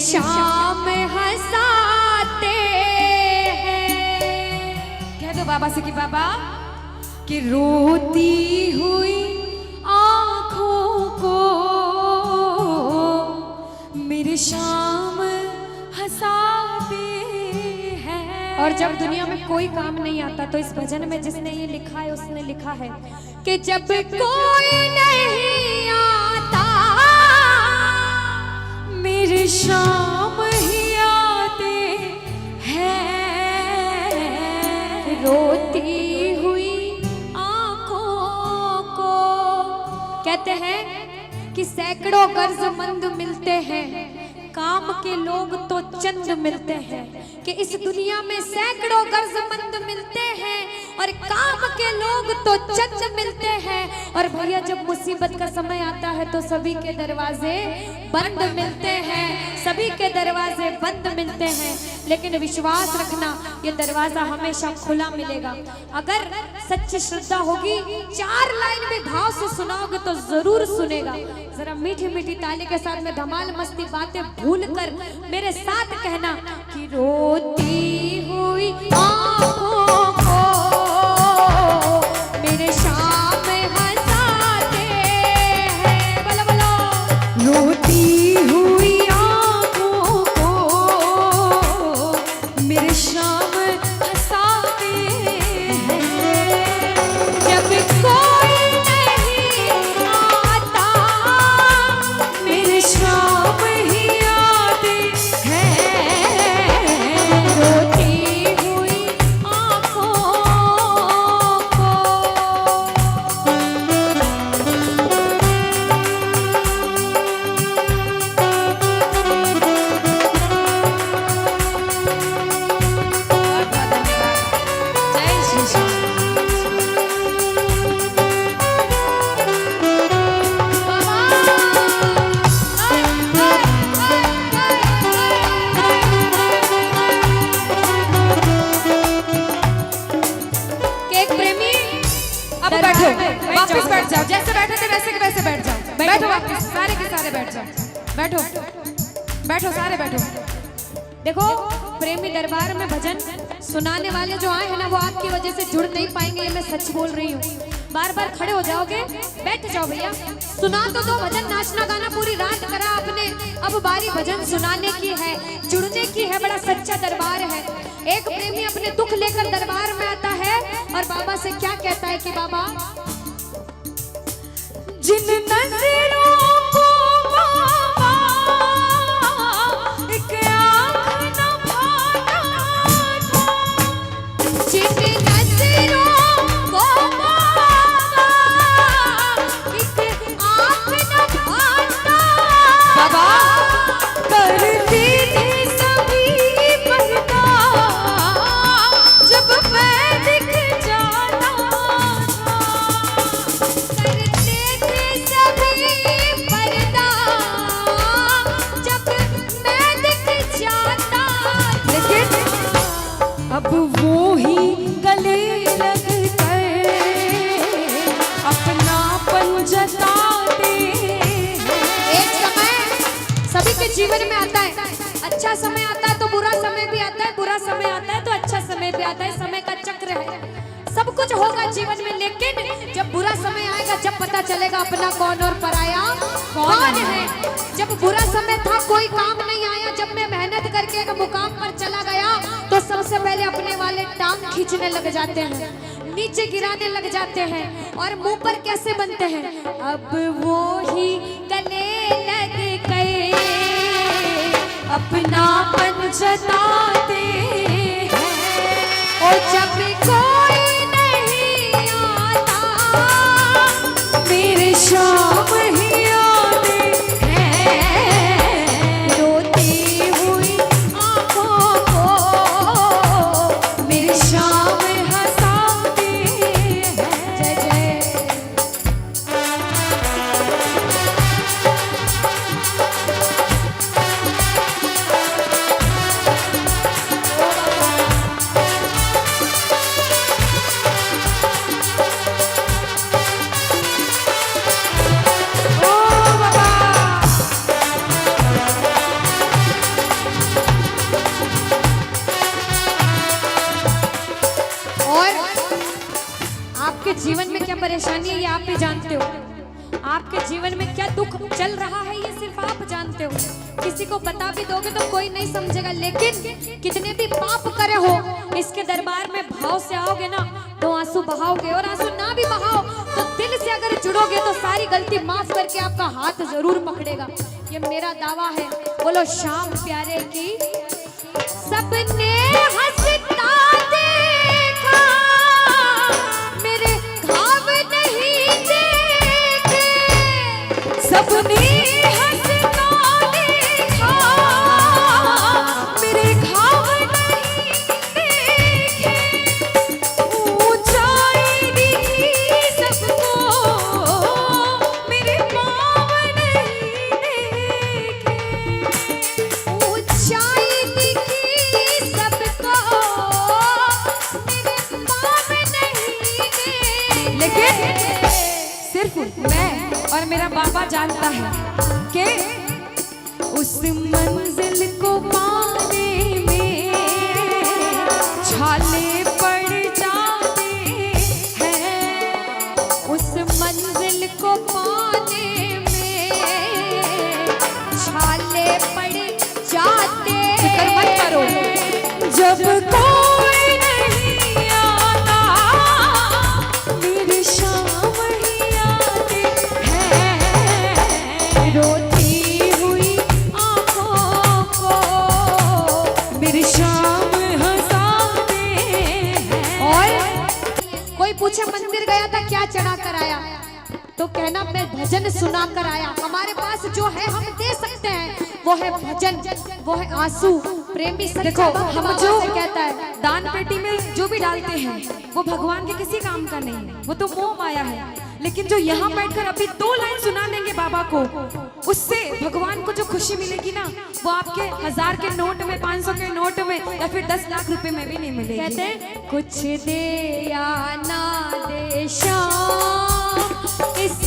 शाम हंसाते हैं। कह दो बाबा से कि बाबा कि रोती हुई आंखों को मेरे शाम हंसाते हैं। और जब दुनिया में कोई काम नहीं आता तो इस भजन में जिसने ये लिखा है उसने लिखा है कि जब कोई नहीं आता मेरे शाम ही आते हैं। रोती हुई आंखों को कहते हैं कि सैकड़ों गर्जमंद मिलते हैं, काम के लोग तो चंद मिलते हैं। कि इस दुनिया में सैकड़ों गर्जमंद मिलते हैं और काम के लोग तो चंद मिलते हैं। और भैया जब मुसीबत का समय आता है तो सभी के दरवाजे बंद मिलते हैं, सभी के दरवाजे बंद मिलते हैं। लेकिन विश्वास रखना ये दरवाजा हमेशा खुला मिलेगा। अगर सच्ची श्रद्धा होगी, 4 लाइन में भाव से सुनाओगे तो जरूर सुनेगा। जरा मीठी मीठी ताली के साथ में धमाल मस्ती बातें भूल कर मेरे साथ कहना कि रोती हुई आंखों को मेरे शाम हंसाते हैं। बोलो बोलो। रोती हुई आंखों को मेरे शाम हंसाते हैं। जब कोई नहीं आता मेरे शाम ही आते हैं। रोती हुई आंखों को। जय श्री श्याम। एक प्रेमी अब बैठो, वापस बैठ जाओ। जैसे बैठे थे वैसे के वैसे बैठ जाओ। बैठो वापस, सारे के सारे बैठ जाओ। बैठो बैठो, सारे बैठो। देखो प्रेमी दरबार में भजन सुनाने वाले जो आए हैं ना वो आपकी वजह से जुड़ नहीं पाएंगे, ये मैं सच बोल रही हूँ। बार बार खड़े हो जाओगे, बैठ जाओ भैया। सुना तो दो भजन, नाचना गाना पूरी रात करा आपने, अब बारी भजन सुनाने की है, जुड़ने की है। बड़ा सच्चा दरबार है। एक प्रेमी अपने दुख लेकर दरबार में आता है और बाबा से क्या कहता है कि बाबा जिन नजरों को बाबा एक आँख न भाता था, जिन नजरों को बाबा एक आँख न भाता बाबा करती थी सभी पर्दा जब मैं दिख जाता था। करते थे सभी पर्दा जब मैं दिख जाता। लेकिन अब वो ही गले लग कर अपनापन जताते हैं। एक समय सभी के जीवन में आता है, अच्छा समय आता है तो बुरा समय भी आता है, बुरा समय आता है तो अच्छा समय भी आता है। समय का चक्र है, सब कुछ होगा जीवन में। लेकिन जब बुरा समय आएगा जब पता चलेगा अपना कौन और पराया कौन है। जब बुरा समय था कोई काम नहीं आया, जब मैं मेहनत करके एक मुकाम पर चला गया तो सबसे पहले अपने वाले टांग खींचने लग जाते हैं, नीचे गिराने लग जाते हैं और मुंह पर कैसे बनते हैं। अब वो ही गले लग गए अपनापन जताते हैं। और जब कोई नहीं आता मेरे शाम ही आते हैं। रोती हुई आंखों को मेरे शाम हंसाते हैं। जय जय। आप ही जानते हो। आपके जीवन में क्या दुख चल रहा है ये सिर्फ आप जानते हो। किसी को बता भी दोगे तो कोई नहीं समझेगा, लेकिन कितने भी पाप करे हो इसके दरबार में भाव से आओगे ना तो आंसू बहाओगे, और आंसू ना भी बहाओ तो दिल से अगर जुड़ोगे तो सारी गलती माफ करके आपका हाथ जरूर पकड़ेगा। ये मेरा दावा है। बोलो श्याम प्यारे की। सबने हंसता देखा मेरे घाव नहीं देखे, सबने हंसता देखा मेरे घाव नहीं देखे, ऊंचाई दिखी सबको मेरे पाँव नहीं देखे, ऊंचाई दिखी सबको मेरे पाँव नहीं देखे। लेकिन सिर्फ मैं और मेरा बाबा जानता है कि उस मंजिल को पाने में छाले पड़ जाते हैं, उस मंजिल को पाने में छाले पड़ जाते हैं। जब कोई नहीं आता मेरी शाम ही आती है, रोती हुई आँखों को मेरी शाम हंसाते हैं। और कोई पूछे मंदिर गया था क्या चढ़ा कर आया, तो कहना मैं भजन सुना कर आया। हमारे पास जो है हम दे सकते हैं, वो है भजन, वो है आंसू। प्रेमी देखो हम जो कहता है दान पेटी में जो भी डालते हैं वो भगवान के किसी काम का नहीं है, वो तो मोह माया है। लेकिन जो यहाँ बैठकर अभी 2 लाइन सुना देंगे बाबा को, उससे भगवान को जो खुशी मिलेगी ना वो आपके 1000 के नोट में, 500 के नोट में या फिर 10 लाख रुपए में भी नहीं मिलेगी। कहते हैं कुछ दे या ना दे श्याम, इस